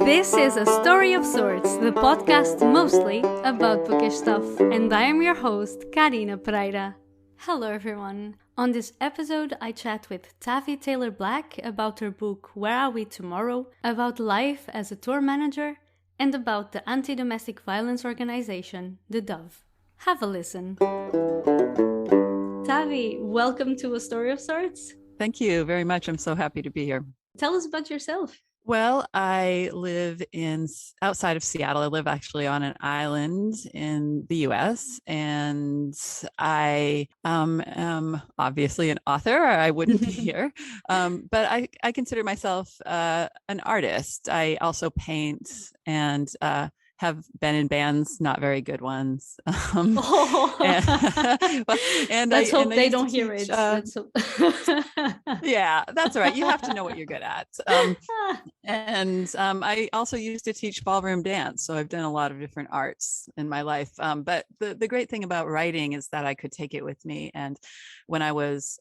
This is A Story of Sorts, the podcast mostly about bookish stuff, and I am your host, Karina Pereira. Hello everyone. On this episode, I chat with Tavi Taylor Black about her book Where Are We Tomorrow, about life as a tour manager, and about the anti-domestic violence organization, the Dove. Have a listen. Tavi, welcome to A Story of Sorts. Thank you very much. I'm so happy to be here. Tell us about yourself. Well, I live outside of Seattle. I live actually on an island in the US, and I am obviously an author, or I wouldn't be here. But I consider myself an artist. I also paint and have been in bands, not very good ones. And Let's hope they don't hear it. Yeah, that's all right. You have to know what you're good at. I also used to teach ballroom dance. So I've done a lot of different arts in my life. But the great thing about writing is that I could take it with me. And when I was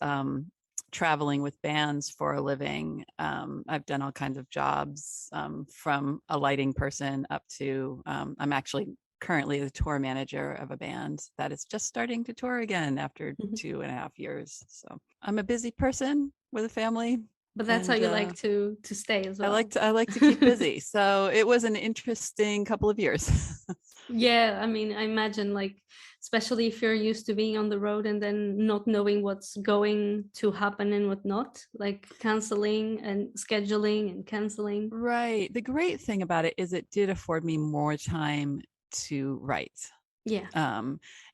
traveling with bands for a living, I've done all kinds of jobs, from a lighting person up to I'm actually currently the tour manager of a band that is just starting to tour again after 2.5 years. So I'm a busy person with a family. But that's how you like to stay as well. I like to keep busy. So it was an interesting couple of years. Yeah, I mean, I imagine, like, especially if you're used to being on the road and then not knowing what's going to happen and what not, like canceling and scheduling and canceling. Right. The great thing about it is it did afford me more time to write. Yeah.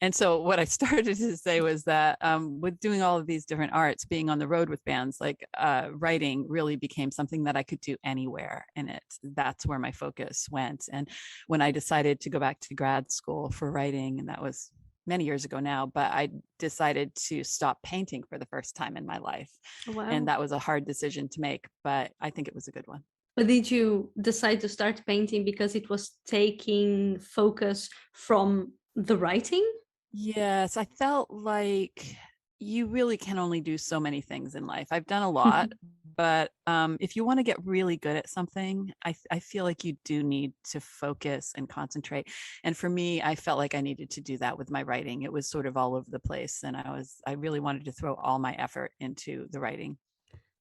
And so what I started to say was that with doing all of these different arts, being on the road with bands, like writing really became something that I could do anywhere. And that's where my focus went. And when I decided to go back to grad school for writing, and that was many years ago now, but I decided to stop painting for the first time in my life. Wow. And that was a hard decision to make, but I think it was a good one. But did you decide to start painting because it was taking focus from the writing? Yes, I felt like you really can only do so many things in life. I've done a lot, but if you want to get really good at something, I feel like you do need to focus and concentrate. And for me, I felt like I needed to do that with my writing. It was sort of all over the place, and I really wanted to throw all my effort into the writing.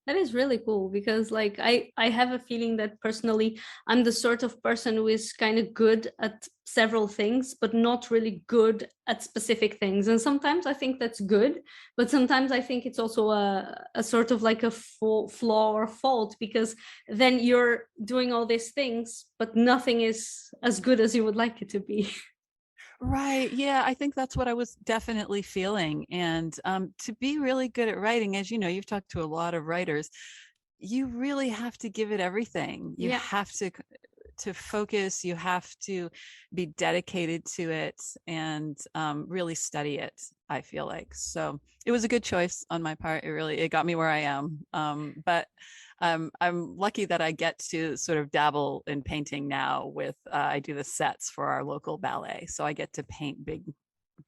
That is really cool because, like, I have a feeling that personally I'm the sort of person who is kind of good at several things, but not really good at specific things. And sometimes I think that's good, but sometimes I think it's also a sort of like a flaw or fault, because then you're doing all these things, but nothing is as good as you would like it to be. Right. Yeah, I think that's what I was definitely feeling. And to be really good at writing, as you know, you've talked to a lot of writers, you really have to give it everything. You have to focus, you have to be dedicated to it, and really study it, I feel like. So it was a good choice on my part. It got me where I am. But I'm lucky that I get to sort of dabble in painting now with, I do the sets for our local ballet. So I get to paint big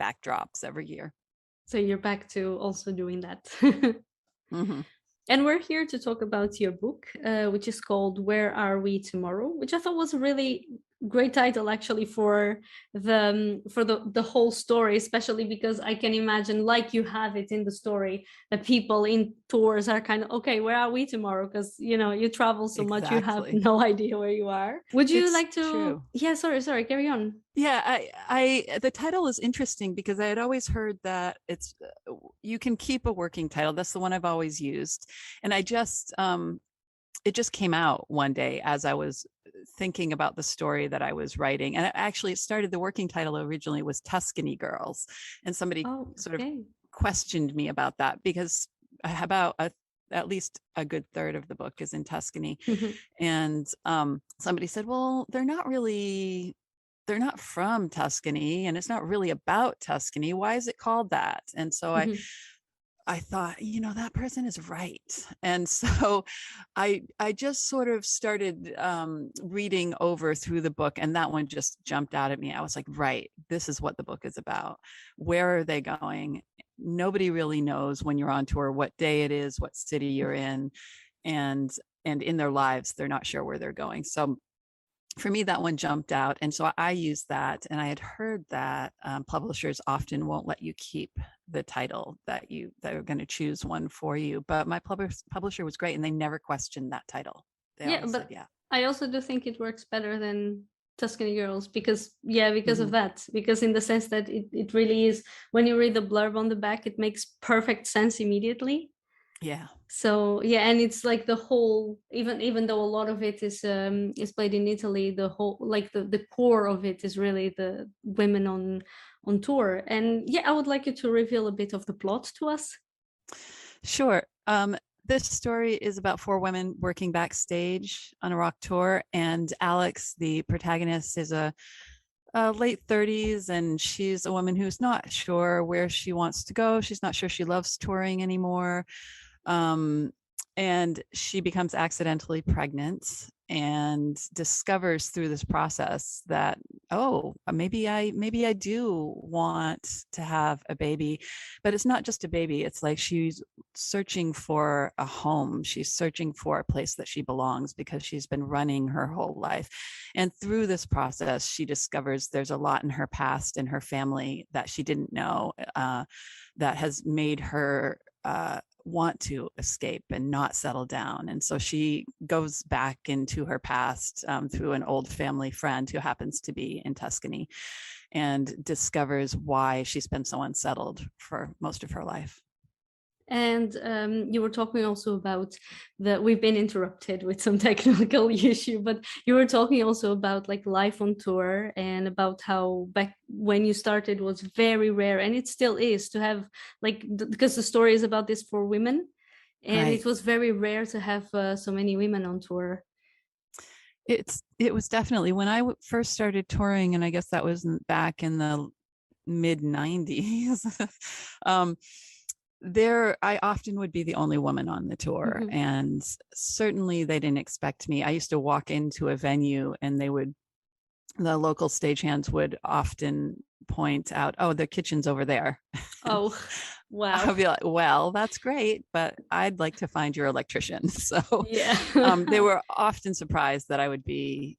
backdrops every year. So you're back to also doing that. Mm-hmm. And we're here to talk about your book, which is called Where Are We Tomorrow, which I thought was a really great title actually for the whole story, especially because I can imagine, like you have it in the story, that people in tours are kind of, okay, where are we tomorrow? Because you travel so much, you have no idea where you are. Would you like to? True. Yeah, sorry, carry on. Yeah, I the title is interesting because I had always heard that you can keep a working title. That's the one I've always used, and I just it just came out one day as I was thinking about the story that I was writing. And it started, the working title originally was Tuscany Girls. And somebody sort of questioned me about that, because at least a good third of the book is in Tuscany. And somebody said, well, they're not from Tuscany, and it's not really about Tuscany. Why is it called that? And so I thought, that person is right. And so I just sort of started reading over through the book, and that one just jumped out at me. I was like, right, this is what the book is about. Where are they going? Nobody really knows when you're on tour what day it is, what city you're in, and in their lives, they're not sure where they're going. So for me, that one jumped out. And so I used that. And I had heard that publishers often won't let you keep the title that are going to choose one for you. But my publisher was great, and they never questioned that title. They Yeah, always said, but yeah. I also do think it works better than Tuscany Girls because because of Mm-hmm. that. Because in the sense that it really is, when you read the blurb on the back, it makes perfect sense immediately. Yeah. So yeah, and it's like the whole, even though a lot of it is played in Italy, the whole, like the core of it is really the women on tour. And yeah, I would like you to reveal a bit of the plot to us. Sure. This story is about four women working backstage on a rock tour, and Alex, the protagonist, is a late 30s, and she's a woman who's not sure where she wants to go. She's not sure she loves touring anymore. Um, and she becomes accidentally pregnant and discovers through this process that, oh, maybe I do want to have a baby. But it's not just a baby. It's like she's searching for a home. She's searching for a place that she belongs, because she's been running her whole life. And through this process, she discovers there's a lot in her past and her family that she didn't know, that has made her want to escape and not settle down. And so she goes back into her past through an old family friend who happens to be in Tuscany, and discovers why she's been so unsettled for most of her life. And you were talking also about we've been interrupted with some technical issue, but you were talking also about like life on tour, and about how back when you started was very rare, and it still is, to have like, because the story is about this for women, and Right. it was very rare to have so many women on tour. It was definitely when I first started touring, and I guess that was back in the mid 90s. um, there I often would be the only woman on the tour, Mm-hmm. and certainly they didn't expect me. I used to walk into a venue, and the local stagehands would often point out, oh, the kitchen's over there. Oh, I'll wow. be like, well, that's great, but I'd like to find your electrician. So Yeah. they were often surprised that I would be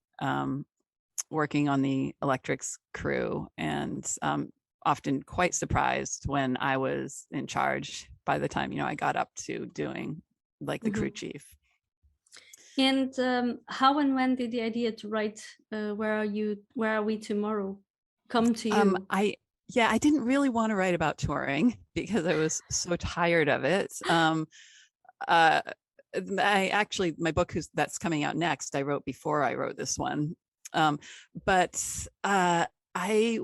working on the electrics crew, and often quite surprised when I was in charge by the time, I got up to doing like the crew Mhm. chief. And how and when did the idea to write Where Are We Tomorrow come to you? I didn't really want to write about touring because I was so tired of it. Uh, my book that's coming out next, I wrote before I wrote this one. But I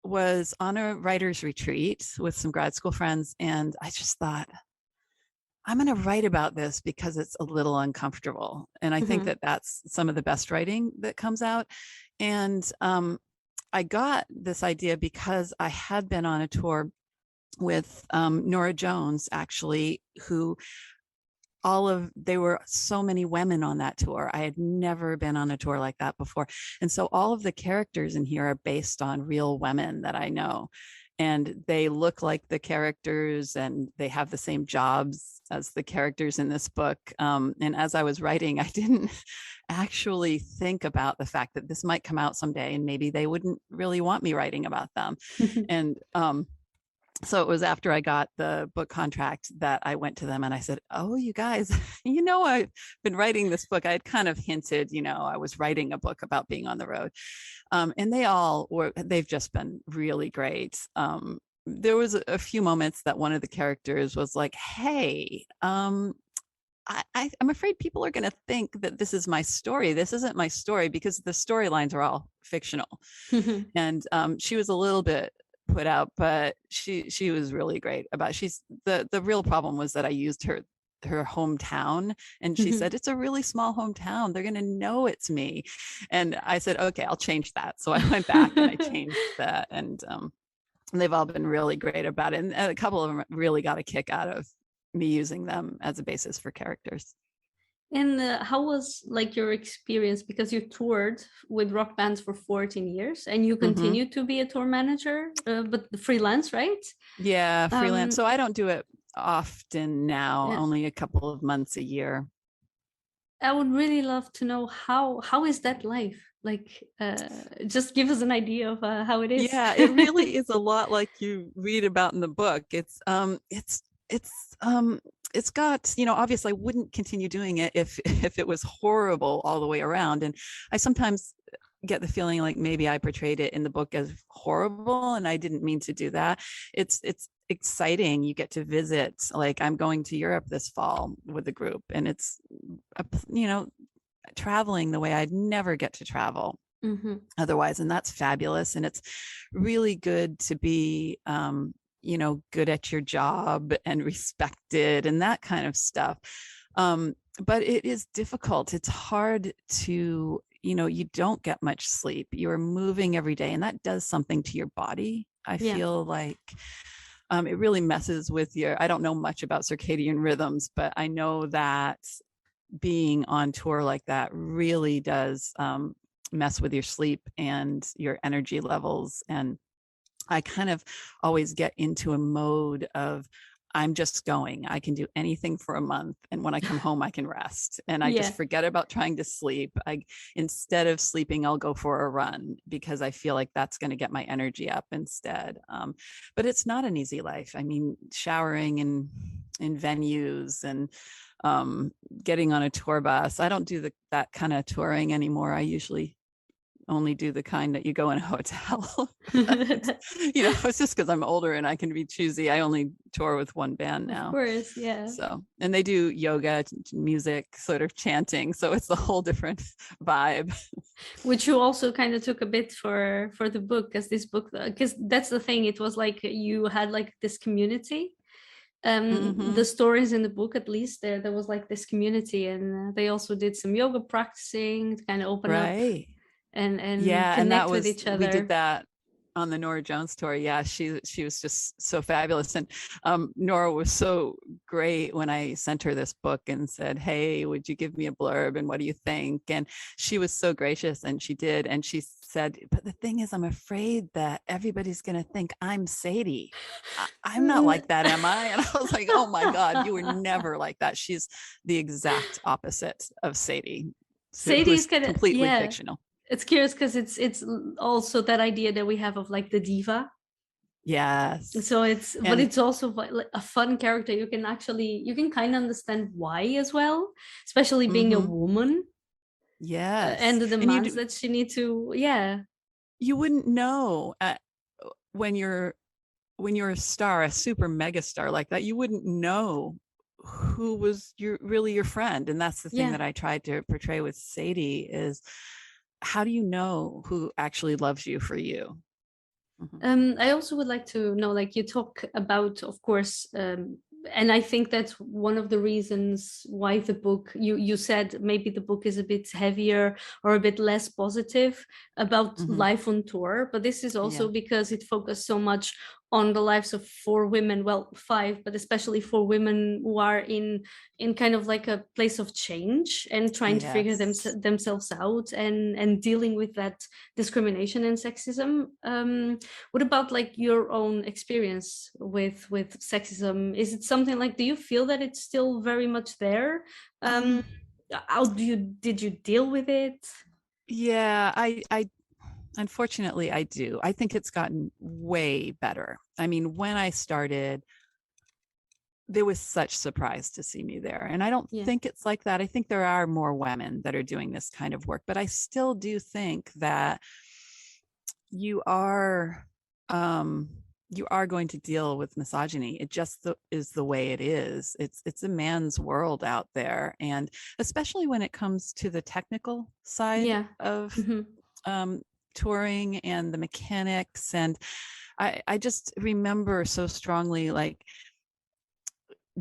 was on a writer's retreat with some grad school friends, and I just thought, I'm going to write about this because it's a little uncomfortable. And I think Mhm. that that's some of the best writing that comes out. And I got this idea because I had been on a tour with Nora Jones, actually, who there were so many women on that tour. I had never been on a tour like that before. And so all of the characters in here are based on real women that I know. And they look like the characters, and they have the same jobs as the characters in this book. And as I was writing, I didn't actually think about the fact that this might come out someday, and maybe they wouldn't really want me writing about them. And so it was after I got the book contract that I went to them and I said, oh, you guys, I've been writing this book. I had kind of hinted, I was writing a book about being on the road. And they've just been really great. There was a few moments that one of the characters was like, hey, I'm afraid people are going to think that this is my story. This isn't my story, because the storylines are all fictional. And she was a little bit put out, but she was really great about the real problem was that I used her hometown, and she said, it's a really small hometown, they're going to know it's me. And I said, okay, I'll change that. So I went back and I changed that, and they've all been really great about it, and a couple of them really got a kick out of me using them as a basis for characters. And how was like your experience, because you toured with rock bands for 14 years and you Mm-hmm. continue to be a tour manager, but freelance, right? Yeah, freelance. Um, So I don't do it often now, yeah. only a couple of months a year. I would really love to know how is that life? Like, just give us an idea of how it is. Yeah, it really is a lot like you read about in the book. Um it's got, obviously I wouldn't continue doing it if if it was horrible all the way around. And I sometimes get the feeling like maybe I portrayed it in the book as horrible, and I didn't mean to do that. It's exciting. You get to visit, like I'm going to Europe this fall with the group, and it's you know traveling the way I'd never get to travel otherwise, and that's fabulous. And it's really good to be good at your job and respected and that kind of stuff. But it is difficult. It's hard to, you don't get much sleep. You're moving every day, and that does something to your body. I feel like it really messes with I don't know much about circadian rhythms, but I know that being on tour like that really does mess with your sleep and your energy levels. And I kind of always get into a mode of, I'm just going. I can do anything for a month. And when I come home, I can rest. And I just forget about trying to sleep. Instead of sleeping, I'll go for a run because I feel like that's going to get my energy up instead. But it's not an easy life. I mean, showering in venues and getting on a tour bus. I don't do that kind of touring anymore. I usually only do the kind that you go in a hotel. It's just because I'm older and I can be choosy. I only tour with one band now. Of course, yeah. So, and they do yoga, music, sort of chanting. So it's a whole different vibe. Which you also kind of took a bit for the book, because that's the thing. It was like you had like this community. The stories in the book, at least there was like this community, and they also did some yoga practicing to kind of open up and connect with each other. We did that on the Nora Jones tour. Yeah, she was just so fabulous. And Nora was so great when I sent her this book and said, hey, would you give me a blurb and what do you think? And she was so gracious, and she did. And she said, but the thing is, I'm afraid that everybody's going to think I'm Sadie. I'm not like that, am I? And I was like, oh my God, you were never like that. She's the exact opposite of Sadie. Sadie's kind of completely fictional. It's curious because it's also that idea that we have of like the diva. Yes. So but it's also like a fun character. You can kind of understand why as well, especially being a woman. Yes. And the demands that she needs to, You wouldn't know when you're a star, a super mega star like that, you wouldn't know who was your friend. And that's the thing that I tried to portray with Sadie is, how do you know who actually loves you for you? I also would like to know, like you talk about, of course, and I think that's one of the reasons why the book, you said maybe the book is a bit heavier or a bit less positive about life on tour, but this is also because it focused so much on the lives of 4 women, well, 5, but especially 4 women who are in kind of like a place of change and trying to figure themselves out and dealing with that discrimination and sexism. What about like your own experience with sexism? Is it something like, do you feel that it's still very much there? How did you deal with it? Yeah, I unfortunately, I do. I think it's gotten way better. I mean, when I started, there was such surprise to see me there. And I don't think it's like that. I think there are more women that are doing this kind of work, but I still do think that you are going to deal with misogyny. It just is the way it is. It's a man's world out there. And especially when it comes to the technical side of touring and the mechanics. And I just remember so strongly, like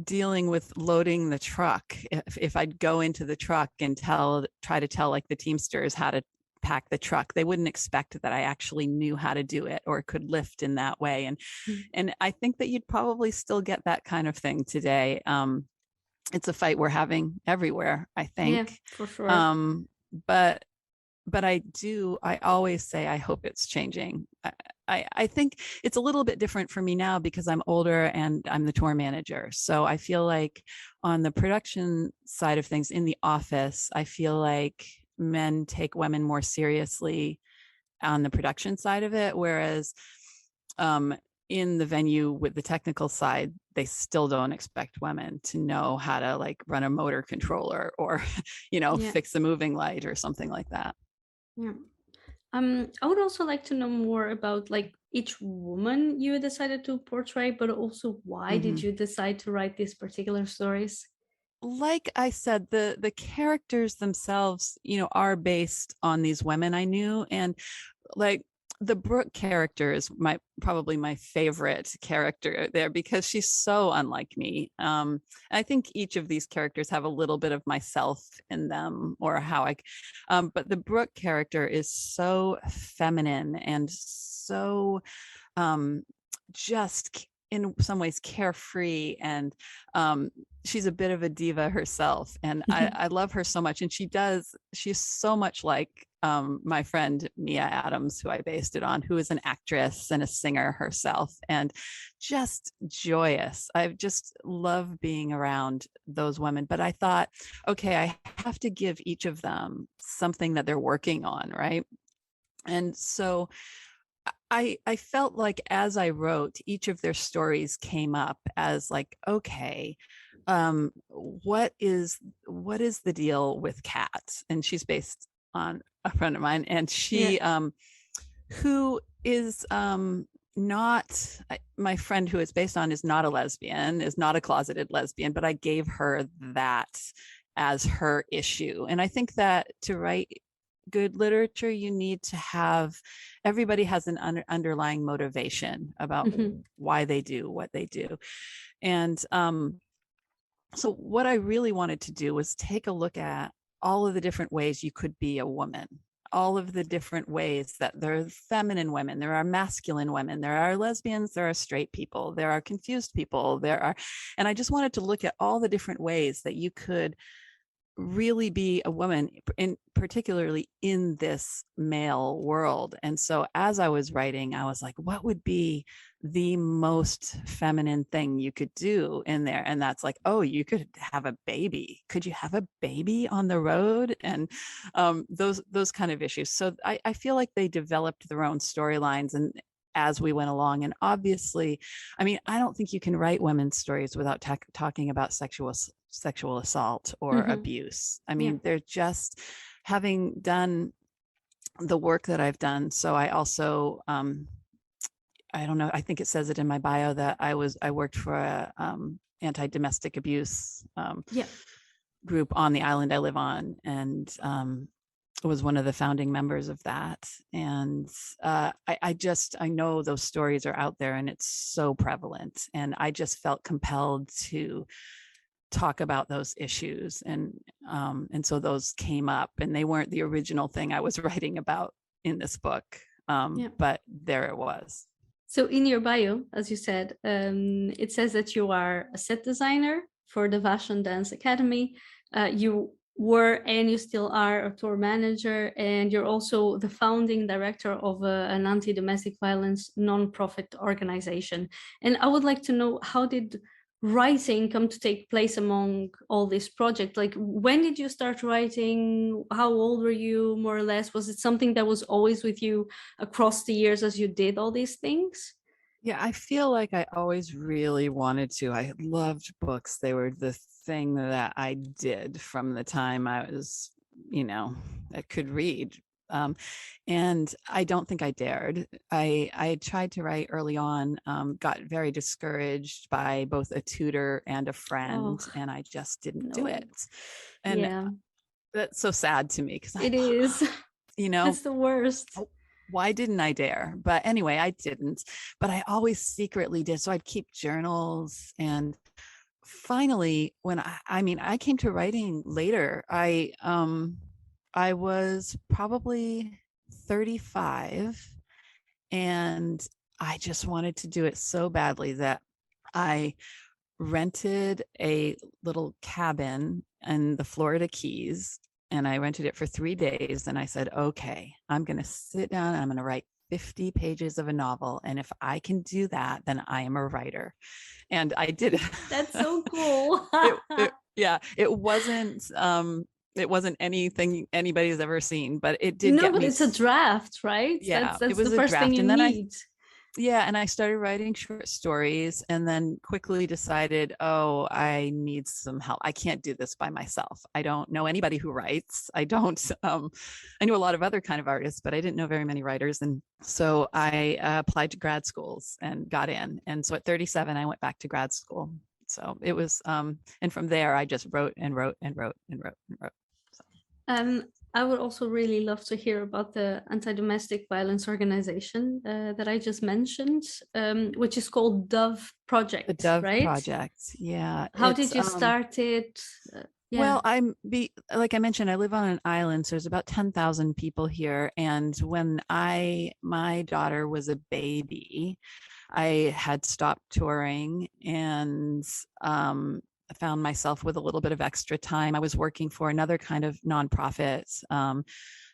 dealing with loading the truck. If I'd go into the truck and try to tell like the Teamsters how to pack the truck, they wouldn't expect that I actually knew how to do it or could lift in that way. And I think that you'd probably still get that kind of thing today. It's a fight we're having everywhere, I think. Yeah, for sure. but I always say, I hope it's changing. I think it's a little bit different for me now because I'm older and I'm the tour manager. So I feel like on the production side of things in the office, I feel like men take women more seriously on the production side of it. Whereas um, in the venue with the technical side, they still don't expect women to know how to like run a motor controller or, Yeah. fix a moving light or something like that. Yeah. I would also like to know more about like each woman you decided to portray, but also why did Mm-hmm. you decide to write these particular stories? Like I said, the characters themselves, are based on these women I knew. And like the Brooke character is probably my favorite character there because she's so unlike me. I think each of these characters have a little bit of myself in them, or how but the Brooke character is so feminine and so um, just in some ways carefree, and she's a bit of a diva herself, and I love her so much. And she's so much like my friend Mia Adams, who I based it on, who is an actress and a singer herself, and just joyous. I just love being around those women. But I thought, okay, I have to give each of them something that they're working on, right? And so I felt like as I wrote, each of their stories came up as like, okay, what is the deal with Kat? And she's based on a friend of mine, and Yeah. she who is not my friend who it's based on is not a lesbian, is not a closeted lesbian, but I gave her that as her issue. And I think that to write good literature, you need to have everybody has an underlying motivation about Mhm. why they do what they do. And so what I really wanted to do was take a look at all of the different ways you could be a woman, all of the different ways that there are feminine women, there are masculine women, there are lesbians, there are straight people, there are confused people, and I just wanted to look at all the different ways that you could really be a woman, in particularly in this male world. And so as I was writing, I was like, what would be the most feminine thing you could do in there? And that's like, oh, you could have a baby. Could you have a baby on the road? And those kind of issues. So I feel like they developed their own storylines and as we went along. And obviously, I mean, I don't think you can write women's stories without talking about sexual assault or Mhm. abuse. I Yeah. mean, they're just having done the work that I've done. So I also, I don't know, I think it says it in my bio that I worked for a anti-domestic abuse Yeah. group on the island I live on, and was one of the founding members of that. And I know those stories are out there and it's so prevalent. And I just felt compelled to talk about those issues. And so those came up, and they weren't the original thing I was writing about in this book. Yeah. But there it was. So in your bio, as you said, it says that you are a set designer for the Fashion Dance Academy. You were and you still are a tour manager, and you're also the founding director of an anti-domestic violence non-profit organization. And I would like to know, how did writing come to take place among all these projects? Like, when did you start writing? How old were you, more or less? Was it something that was always with you across the years as you did all these things? Yeah, I feel like I always really wanted to. I loved books. They were the thing that I did from the time I was, I could read. Um, and I don't think I dared. I tried to write early on, got very discouraged by both a tutor and a friend, Oh, and I just didn't do no. it. And Yeah, that's so sad to me because I it thought, is. you know, That's the worst. oh, why didn't I dare? But anyway, I didn't, but I always secretly did. So I'd keep journals. And finally, when I came to writing later. I was probably 35, and I just wanted to do it so badly that I rented a little cabin in the Florida Keys and I rented it for 3 days. And I said, okay, I'm going to sit down and I'm going to write 50 pages of a novel. And if I can do that, then I am a writer. And I did it. That's so cool. Yeah, it wasn't anything anybody's ever seen, but it did No, get but me. it's a draft, right? Yeah, it That's the was a first thing draft. you And then need. I started writing short stories and then quickly decided, oh, I need some help. I can't do this by myself. I don't know anybody who writes. I knew a lot of other kind of artists, but I didn't know very many writers. And so I applied to grad schools and got in. And so at 37, I went back to grad school. So it was, and from there, I just wrote and wrote and wrote and wrote and wrote. So. I would also really love to hear about the anti-domestic violence organization that I just mentioned, which is called Dove Project, The Dove right? Project. Yeah. How did you start it? Well, like I mentioned, I live on an island, so there's about 10,000 people here. And when my daughter was a baby, I had stopped touring and I found myself with a little bit of extra time. I was working for another kind of nonprofit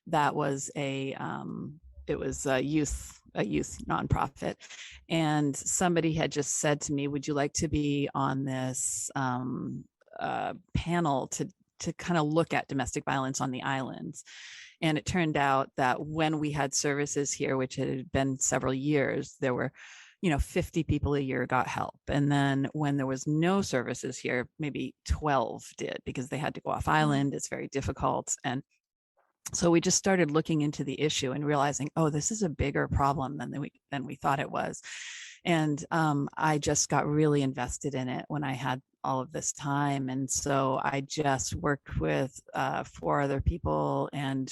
that was it was a youth nonprofit, and somebody had just said to me, "Would you like to be on this panel to kind of look at domestic violence on the islands?" And it turned out that when we had services here, which had been several years, there were 50 people a year got help. And then when there was no services here, maybe 12 did, because they had to go off island. It's very difficult. And so we just started looking into the issue and realizing, oh, this is a bigger problem than we thought it was. And I just got really invested in it when I had all of this time. And so I just worked with 4 other people, and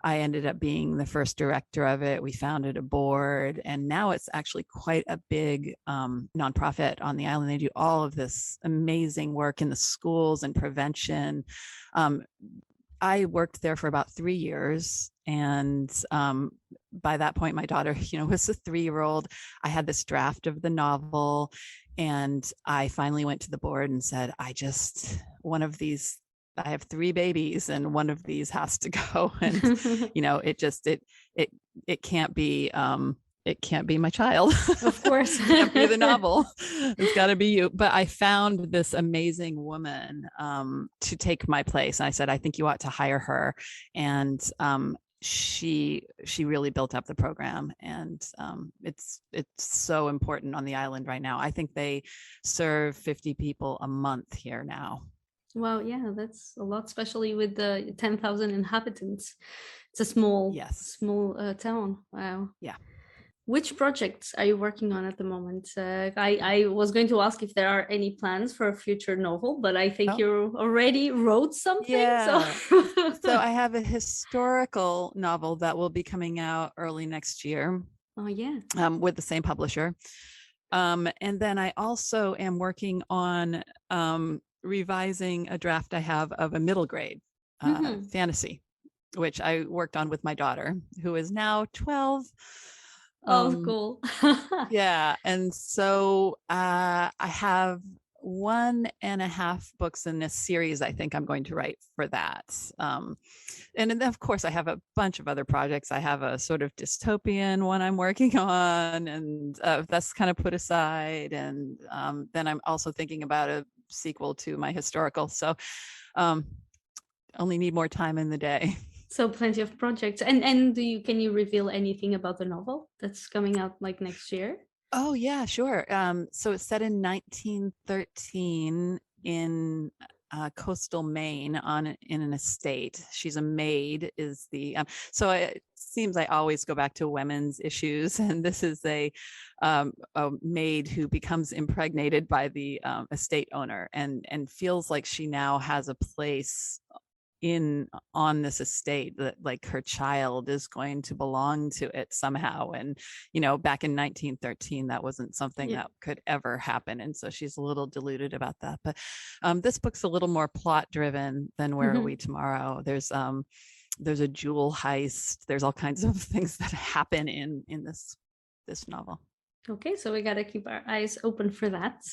I ended up being the first director of it. We founded a board, and now it's actually quite a big nonprofit on the island. They do all of this amazing work in the schools and prevention. I worked there for about 3 years. And by that point, my daughter, was a 3-year-old. I had this draft of the novel, and I finally went to the board and said, I have 3 babies, and one of these has to go. And, it can't be, it can't be my child. Of course. It can't be the novel. It's got to be you. But I found this amazing woman to take my place. And I said, I think you ought to hire her. And she really built up the program. And it's so important on the island right now. I think they serve 50 people a month here now. Wow, yeah, that's a lot, especially with the 10,000 inhabitants. It's a small town. Wow. Yeah. Which projects are you working on at the moment? I was going to ask if there are any plans for a future novel, but I think you already wrote something. Yeah. So I have a historical novel that will be coming out early next year. Oh, yeah. With the same publisher. And then I also am working on revising a draft I have of a middle grade fantasy, which I worked on with my daughter, who is now 12. Oh, cool. Yeah. And so I have 1.5 books in this series I think I'm going to write for that. And then, of course, I have a bunch of other projects. I have a sort of dystopian one I'm working on, and that's kind of put aside. And then I'm also thinking about a sequel to my historical. So only need more time in the day. So plenty of projects. And can you reveal anything about the novel that's coming out like next year? Oh, yeah, sure. So it's set in 1913 in coastal Maine in an estate. She's a maid is the so it seems I always go back to women's issues, and this is a maid who becomes impregnated by the estate owner and feels like she now has a place on this estate, that like her child is going to belong to it somehow. And back in 1913 that wasn't something that could ever happen, and so she's a little deluded about that. But this book's a little more plot driven than Where Are We Tomorrow. There's a jewel heist. There's all kinds of things that happen in this novel. Okay, so we got to keep our eyes open for that.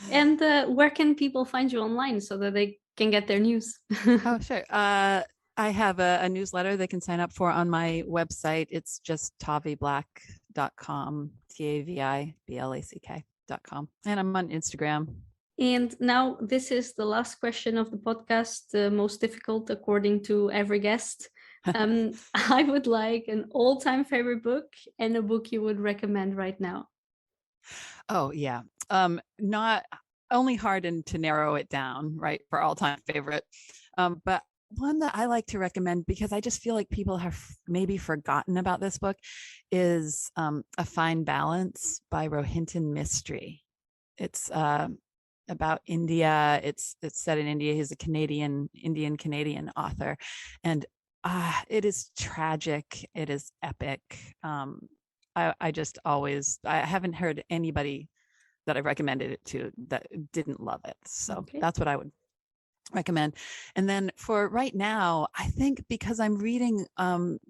And where can people find you online so that they can get their news? Oh, sure. I have a newsletter they can sign up for on my website. It's just taviblack.com, TAVIBLACK.com. And I'm on Instagram. And now this is the last question of the podcast, the most difficult according to every guest. I would like an all-time favorite book and a book you would recommend right now. Oh, yeah. Not only hard to narrow it down, right, for all-time favorite, but one that I like to recommend because I just feel like people have maybe forgotten about this book is A Fine Balance by Rohinton Mistry. It's about India. It's set in India. He's a Indian Canadian author, and it is tragic. It is epic. I just always, I haven't heard anybody that I recommended it to that didn't love it. So that's what I would recommend. And then for right now, I think because I'm reading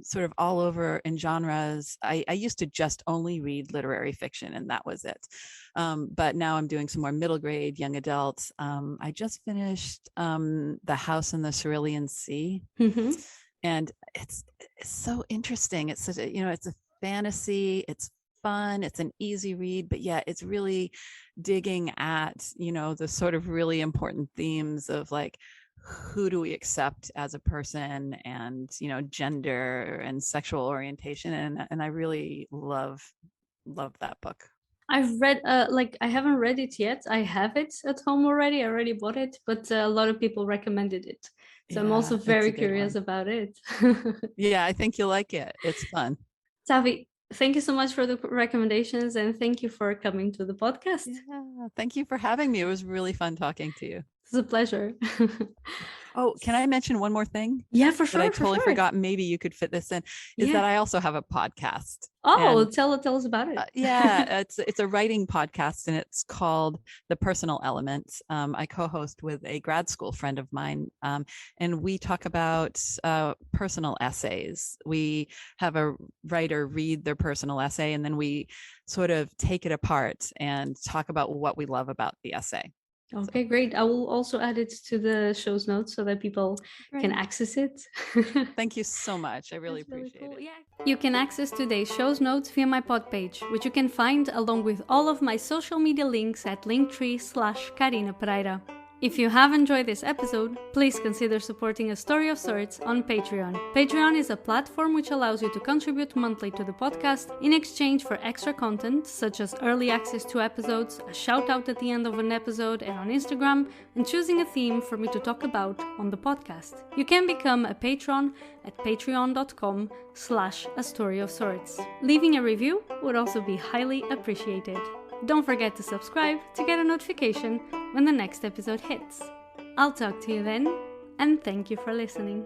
sort of all over in genres, I used to just only read literary fiction and that was it. But now I'm doing some more middle grade, young adults. I just finished The House in the Cerulean Sea. And it's so interesting. It's such a, it's a fantasy, it's fun, it's an easy read, but yeah, it's really digging at, the sort of really important themes of like, who do we accept as a person and, gender and sexual orientation. And I really love that book. I've read, I haven't read it yet. I have it at home already. I already bought it, but a lot of people recommended it. So I'm also very curious about it. Yeah, I think you'll like it. It's fun. Tavi, thank you so much for the recommendations and thank you for coming to the podcast. Yeah, thank you for having me. It was really fun talking to you. It's a pleasure. Oh, can I mention one more thing? Yeah, for sure. That I totally forgot. Maybe you could fit this in. Is that I also have a podcast. Oh, and, tell us about it. Yeah, it's a writing podcast, and it's called The Personal Element. I co-host with a grad school friend of mine, and we talk about personal essays. We have a writer read their personal essay, and then we sort of take it apart and talk about what we love about the essay. Okay, great. I will also add it to the show's notes so that people can access it. Thank you so much. I really appreciate it. Yeah. You can access today's show's notes via my pod page, which you can find along with all of my social media links at linktree/Karina Pereira. If you have enjoyed this episode, please consider supporting A Story of Sorts on Patreon. Patreon is a platform which allows you to contribute monthly to the podcast in exchange for extra content, such as early access to episodes, a shout out at the end of an episode and on Instagram, and choosing a theme for me to talk about on the podcast. You can become a patron at patreon.com/A Story of Sorts. Leaving a review would also be highly appreciated. Don't forget to subscribe to get a notification when the next episode hits. I'll talk to you then, and thank you for listening.